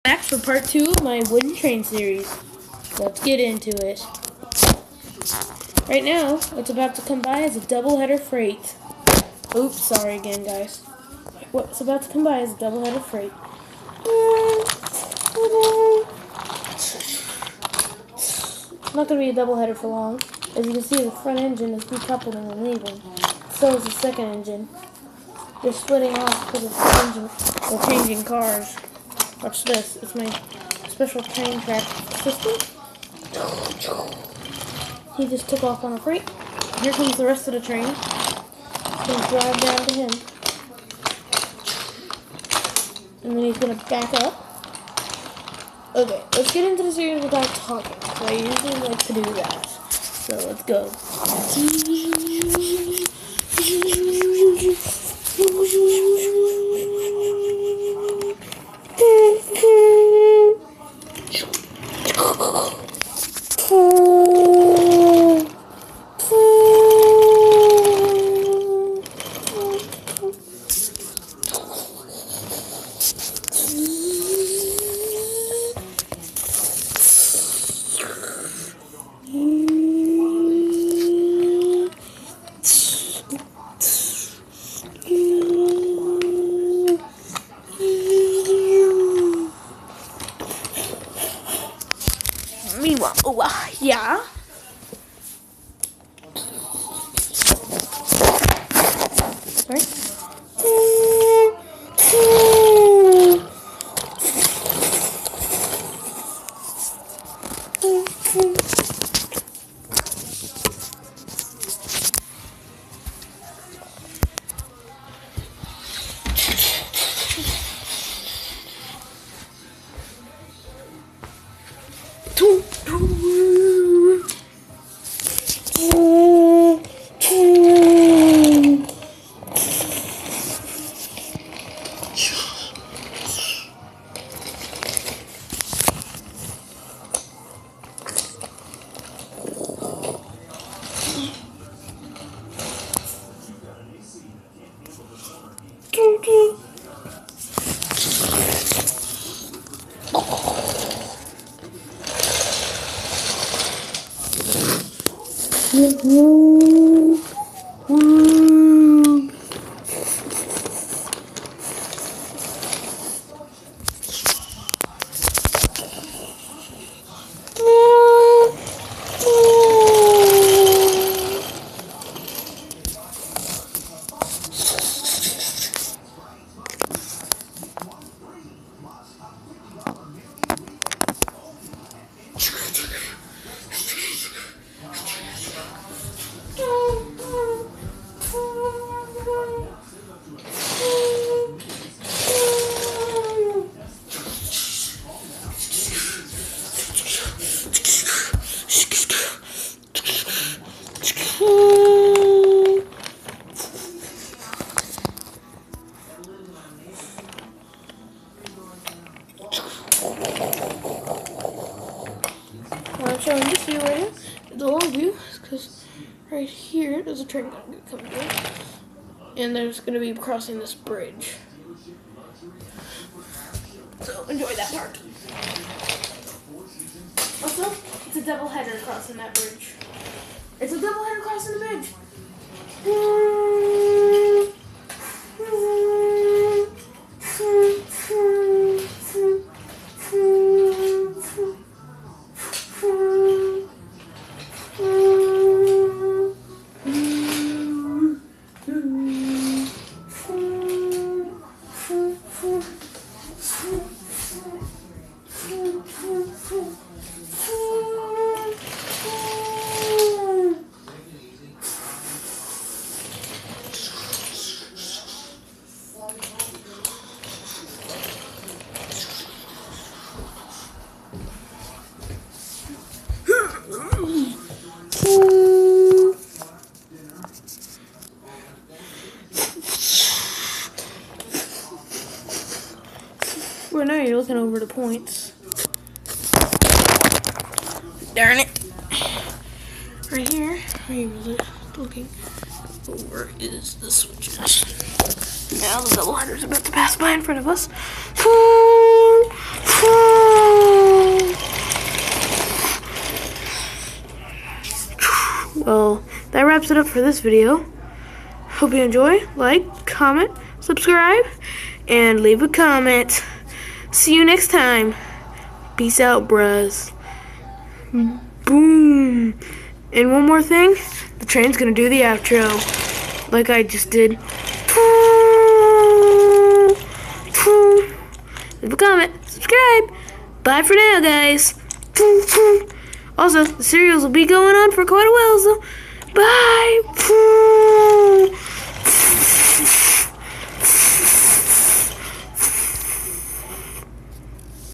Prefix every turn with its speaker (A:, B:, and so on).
A: Back for part 2 of my wooden train series. Let's get into it. Right now, what's about to come by is a double-header freight. Oops, sorry again, guys. What's about to come by is a double-header freight. It's not going to be a double-header for long. As you can see, the front engine is decoupling and leaving. So is the second engine. They're splitting off because of the engine. They're changing cars. Watch this. It's my special train track system. He just took off on a freight. Here comes the rest of the train. He's going to drive down to him. And then he's going to back up. Okay, let's get into the series without talking. So I usually like to do that. So let's go. Yeah. Sorry. I'm showing this view right here, the long view, because right here there's a train coming in, and there's going to be crossing this bridge. So enjoy that part. Also, it's a double header crossing that bridge. It's a double header crossing the bridge. Well, now you're looking over the points. Darn it. Right here, where you were looking over is the switches. Now the double header's about to pass by in front of us. wraps it up for this video. Hope you enjoy. Like, comment, subscribe, and leave a comment. See you next time. Peace out, bruhs. Boom. And one more thing, the train's gonna do the outro, like I just did. Leave a comment, subscribe. Bye for now, guys. Also, the serials will be going on for quite a while, so bye.